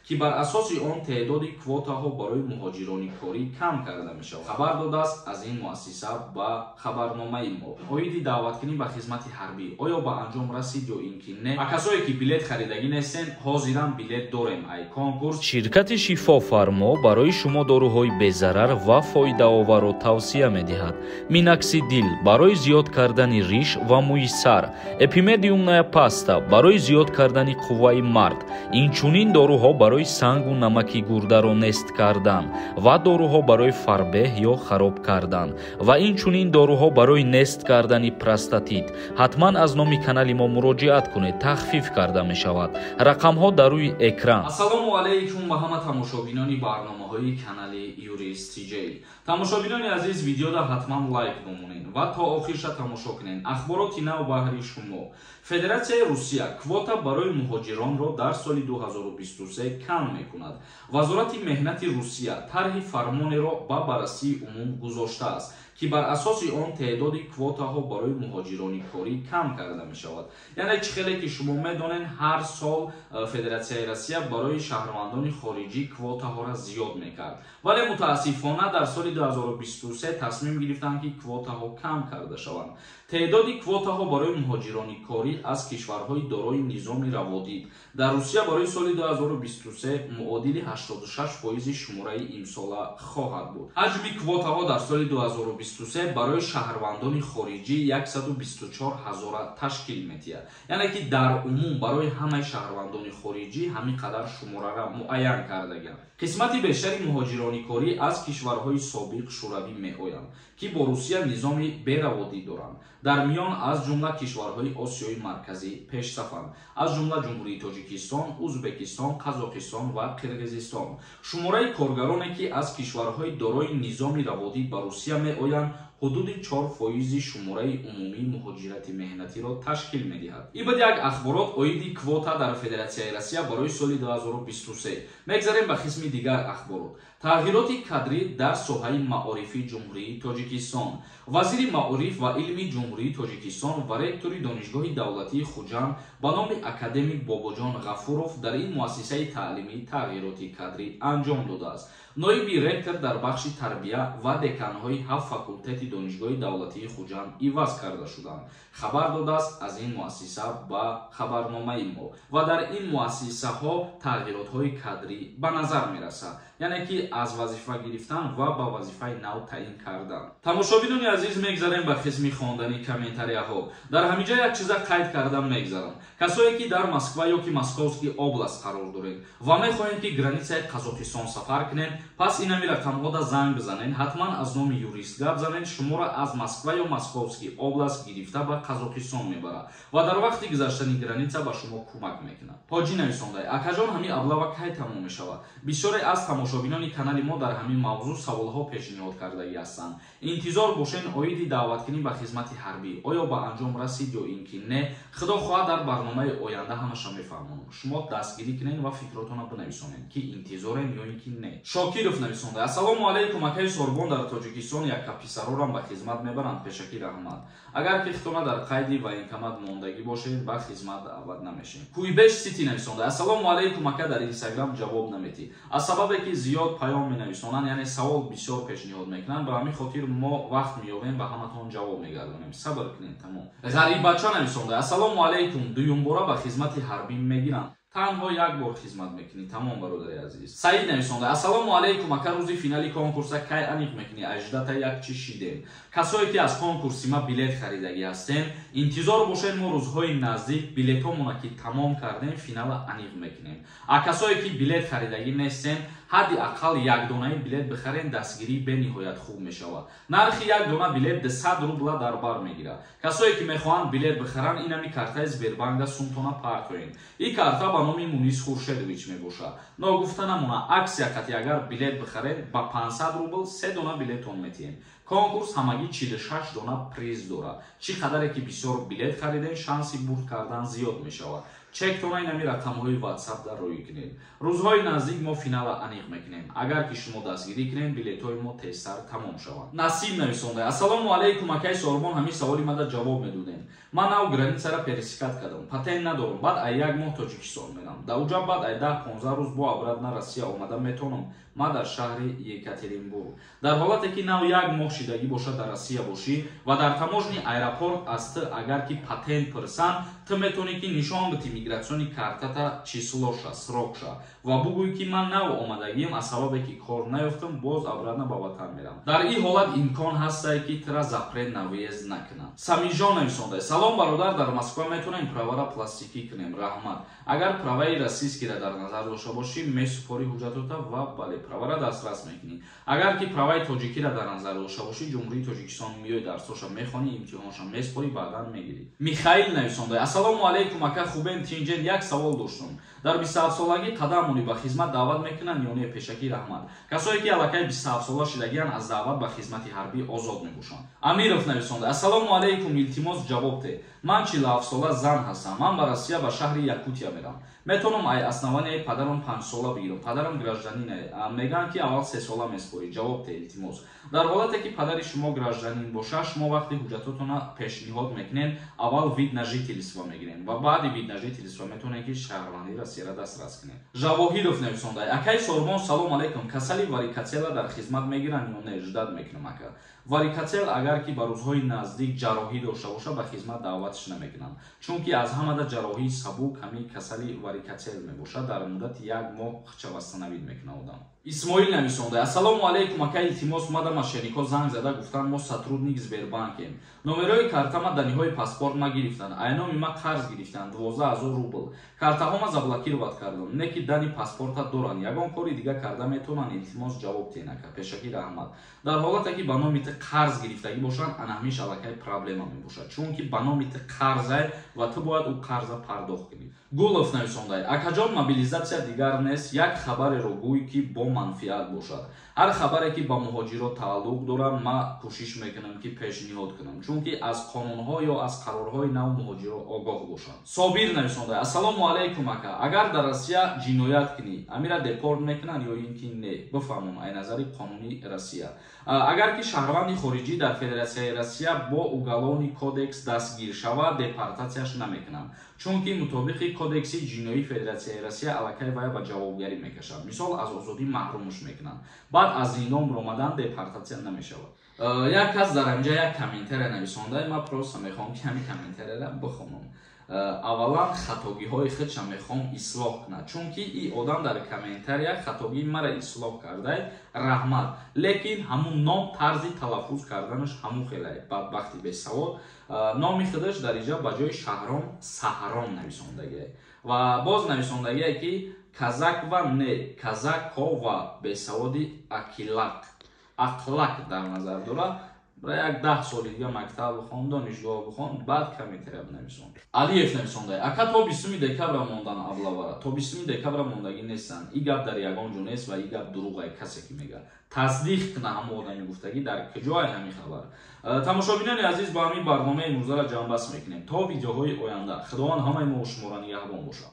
ки бар асоси он теъдоди квотаҳо барои муҳоҷирони корӣ кам карда мешавад. Хабар додааст аз ин муассиса ба хабарномаи мо. Оиди даъваткунӣ ба хизмати ҳарбӣ оё ба анҷом расид ё ин ки не? Ва касое ки билет харидагӣ нестен, ҳозиран билет дорем ай конкурс. ширкати шифофармо барои шумо доруҳои безарар ва фоидаоверро тавсия медиҳад. Миноксидил барои зиёд кардани риш ва мӯи сар, эпимедиумная паста барои зиёд кардани қувваи мард, инчунин доруҳо барои сангу намаки гурдаро нест кардан ва доруҳо барои фарбеҳ ё хароб кардан ва инчунин доруҳо барои нест кардани простатит. ҳатман аз номи канали мо муроҷиат кунед, тахфиф карда мешавад. рақамҳо дар рӯи экран. ассалому алайкум ба ҳама тамошобинони барномаҳои канали Юрист TJ. тамошобинони азиз, видеода ҳатман лайк бомонед ва то охирша тамошо кунед. ахбороти нав баҳри шумо. Федератсияи Русия квота барои муҳоҷиронро дар соли 2023 кам мекунад. Вазорати меҳнати Русия тарҳи фармонеро ба баррасии умум гузоштааст, ки бар асоси он теъдоди квотаҳо барои муҳоҷирони корӣ кам карда мешавад. Яъне чӣ хеле ки шумо медонед, ҳар сол Федератсияи Русия барои шаҳрвандони хориҷӣ квотаҳоро зиёд мекард. Вале мутаассифона дар соли 2023 тасмим гирифтанд ки квотаҳо кам карда шаванд. теъдоди квотаҳо барои муҳоҷирони корӣ аз кишварҳои дорои низоми раводид дар Русия барои соли 2023 муодили 86% шумораи имсола хоҳад буд. ҳаҷми квотаҳо дар соли 2023 барои шаҳрвандони хориҷӣ 124 000 ташкил метиҳад. Яъне ки дар умум барои ҳамаи шаҳрвандони хориҷӣ ҳамин қадар шумораро муайян кардаганд. қисмати бештари муҳоҷирони корӣ аз кишварҳои собиқ шӯравӣ меоянд, ки бо Русия низоми бераводӣ доранд. дар миён аз ҷумла кишварҳои Осиёи марказӣ пешсафанд, аз ҷумла ҷумҳурии Тоҷикистон, Узбекистон, Қазоқистон ва Қирғизистон. шумораи коргароне ки аз кишварҳои дорои низоми раводӣ ба Русия меоянд ҳудуди 4% шумораи умумии муҳоҷирати меҳнатиро ташкил медиҳад. ин буд як ахборот оиди квота дар Федератсияи Русия барои соли 2023. мегзарем ба қисми дигар ахборот. тағйироти кадрӣ дар соҳаи маорифи ҷумҳурии Тоҷикистон. вазири маориф ва илми ҷумҳурии Тоҷикистон ва ректори донишгоҳи давлатии Хуҷанд ба номи академик Бобоҷон Ғафуров дар ин муассисаи таълимӣ тағйироти кадрӣ анҷом додааст. ноиби ректор дар бахши тарбия ва деканҳои 7 факултети донишгоҳи давлатии Хуҷанд иваз карда шуданд. хабар додааст аз ин муассиса ба хабарномаи мо. ва дар ин муассисаҳо тағйиротҳои кадрӣ ба назар мерасад, яъне ки аз вазифа гирифтан ва ба вазифаи нав таъин кардан. тамошобинони азиз, мегзарем ба қисми хондани комментарияҳо. дар ҳаминҷа як чиза қайд кардан мегзарам. касое ки дар Москва ё ки Московский област қарор доред ва мехоҳем ки границаи Қазоқистон сафар кунед, пас инами рақамҳода занг бизанед, ҳатман аз номи юрист гап занед, шуморо аз Москва ё Московский област гирифта ба Қазоқистон мебарад ва дар вақти гузаштани граница ба шумо кӯмак мекунад. ҳоҷӣ нависондай, акаҷон ҳамин аблава кай тамом мешавад? бисёре аз тамошобинони канали мо дар ҳамин мавзӯъ саволҳо пешниҳод кардагӣ ҳастанд. интизор бошен оиди даъваткунӣ ба хизмати ҳарбӣ оё ба анҷом расид ё ин ки не? худо хоҳад дар барномаи оянда ҳамаша мефармонам. шумо дастгирӣ кунед ва фикротона бинависонед ки интизорем ё ин ки не. Шокиров нависонда: ассалому алайкум, акаи Сорбон дар Тоҷикистон якка писарорам ба хизмат мебаранд, пешакӣ раҳмат. агар ки хитона дар қайди военкомат мондагӣ бошед, ба хизмат даъват намешем. кӯйбеш сити нависонда: ассалому алайкум, ака дар Инстаграм ҷавоб наметӣ. аз сабабе ки зиёд паём менависонанд, яъне савол бисёр пешниҳод мекунанд, ба ҳамин хотир мо вақт меёбем ва ҳаматон ҷавоб мегардонем. сабр кунед. тамом. ғарибача нависонда: ассалому алайкум, дуюмбора ба хизмати ҳарбӣ мегиранд. танҳо як бор хизмат мекунӣ. тамом бародари азиз. саид нависонда: ассалому алайкум, ака рӯзи финали конкурса кай аниқ мекунӣ? аждата як чӣ шидем. касое ки аз конкурси ма билет харидагӣ ҳастем, интизор бошед, мо рӯзҳои наздик билетҳомона ки тамом кардем, финала аниқ мекунем. а касое ки билет харидагӣ нестем, ҳадди ақал якдонаи билет бихарен, дастгирӣ бениҳоят хуб мешавад. нархи як дона билет 100 рубла дар бар мегирад. касое ки мехоҳанд билет бихаранд, инами картаи Сбербанка сумтона партоен. ин карта ба номи Мунис Хуршедович мебошад. ногуфта намона, аксия қати агар билет бихаред, ба 500 рубл 3 дона билетон метиҳем. конкурс ҳамагӣ 46 дона приз дорад. чӣ қадаре ки бисёр билет харидем, шанси бурд кардан зиёд мешавад. чектонай нами рақамҳои WhatsApp-дар рӯй кунед. Рӯзҳои наздик мо финала аниқ мекунем. Агар ки шумо дастгирӣ кунед, билетҳои мо тезтар тамом шаванд. Насиб нависонда: ассалому алайкум акай Сорбон, ҳамин саволи мада ҷавоб медодем. Ман нав границара пересекат кардам. Патент надорам. Баъд ай 1 моҳ Тоҷикистон мерам. Да уҷа баъд ай 10-15 рӯз бо обратно Россия омада метонам. Ма дар шаҳри Екатеринбург. Дар ҳолате ки нав 1 моҳ шидагӣ бошад дар Россия бошӣ ва дар таможни аэропорт аст агар ки патент пурсан, ту метонӣ ки нишон бити мигратсиони картата числоша, срокша ва бугӯй ки ман нав омадагиам аз сабабе ки кор наёфтам, боз обратно ба ватан мерам. Дар ин ҳолат имкон ҳастае ки тра запрет на въезд накунам. Самиҷон нависонда: салом бародар, дар Москва метонем правара пластикӣ кунем. Раҳмат. Агар праваи российскиро дар назар дошта бошӣ, месупорӣ ҳуҷҷатота ва бале правара дастрас мекунӣ. Агар ки праваи тоҷикиро дар назар дошта бошӣ, ҷумҳурии Тоҷикистон миёй дарсоша мехонӣ, имтиҳонша месупорӣ, баъдан мегирӣ. Михаил нависонда: ассалому алайкум ака, хубен тинҷен, як савол доштам. Дар 27-солагӣ қадамони ба хизмат даъват мекунанд ё не? Пешакӣ раҳмат. Касое ки аллакай 27-сола шидагиянд аз даъват ба хизмати ҳарбӣ озод мебошанд. Амиров нависонда: ассалому алайкум, илтимос ҷавоб де. Ман 47 сола зан ҳастам. Ман ба Россия ба шаҳри Якутия мерам. Метонам ай основанияи падарам 5 сола бигирам. Падарам гражданин мегӯянд ки аввал 3 сола месупорӣ. Ҷавоб де илтимос. Дар ҳолате ки падари шумо гражданин бошад, шумо вақти ҳуҷҷатотона пешниҳод мекунед, аввал вид на жительство мегиред ва баъди вид на жительство метонед ки шаҳрвандии Россияро дастрас кунед. Жавоҳиров нависонда: акай Сорбон, салом алайкум, касали варикотсела дар хизмат мегиранд ё не? Ждат мекунам ака. Варикотсел агар ки ба рӯзҳои наздик ҷарроҳӣ дошта боша, ба хизмат даъватш намекунанд, чунки аз ҳамада ҷарроҳии сабук ҳамин касали варикотсел мебошад. Дар муддати 1 моҳ хчавастанавид мекунад одам. Исмоил нависонда: ассалому алайкум ака, илтимос мада мошеннико занг зада гуфтанд мо сотрудник Сбербанкем. Номерои картама даниҳои паспорт ма гирифтанд, айноми ма қарз гирифтанд 12 000 рубл. Картаҳома заблокироват кардам. Не ки дани паспорта доранд, ягон кори дига карда метавонанд. Илтимос ҷавоб ден ака. Пешакӣ раҳмат. Дар ҳолате ки ба номи қарз гирифтагӣ бошанд, анаҳмиш аллакай проблема мебошад, чунки ба номи қарзай ва ту бояд ӯ қарза пардохт кунӣ. Гулов нависонда: акаҷон, мобилизатсия дигар нест, як хабареро гӯй ки бо манфиат бошад. ҳар хабаре ки ба муҳоҷирот тааллуқ дорад, ма кӯшиш мекунам ки пешниҳод кунам, чунки аз қонунҳо ё аз қарорҳои нав муҳоҷиро огоҳ бошанд. Собир нависонда: ассалому алайкум ака, агар дар Россия ҷиноят кунӣ, амира депорт мекунанд ё ин ки не? Бифармон ай назари қонуни Россия. Агар ки шаҳрванди хориҷӣ дар Федератсияи Россия бо уголовни кодекс дастгир шавад, депортатсияш намекунанд, чунки мутобиқи кодекси ҷиноии Федератсияи Россия аллакай вай ба ҷавобгарӣ мекашад. Мисол, аз озодӣ маҳрумш мекунанд. Баъд аз зиндон омадан депортатсия намешавад. Як кас дар анҷа як комментария нависонда, ма просто мехоҳам ки ҳамин комментарияро бихонам. Аввалан хатогиҳои худша мехоҳам ислоҳ кунад, чунки ин одам дар комментария хатогии мара ислоҳ кардай, раҳмат, лекин ҳамун ном тарзи талаффуз карданаш ҳамун хеле бадбахти бесавод. Номи худаш дар инҷа ба ҷои Шаҳром Саҳром нависондагӣ ва боз нависондагие ки казак ва не казако ва бесаводи ақлак дар назар дорад. Бара як 10 соли дига мактаб бихон, донишгоҳ бихон, баъд комментария бинависон. Алиев нависонда: ака, то 20 декабра мондан аблавара, то 20 декабра мондагӣ нестанд. И гап дар ягон ҷо нест ва и гап дурӯғай. Касе ки мега таздиқ куна ҳамон одами гуфтагӣ, дар куҷоай ҳамин хабар. Тамошобинони азиз, ба ҳамин барномаи имрӯзаро ҷамъбаст мекунем то видеоҳои оянда. Худованд ҳамаи мо шумора нигаҳбон бошад.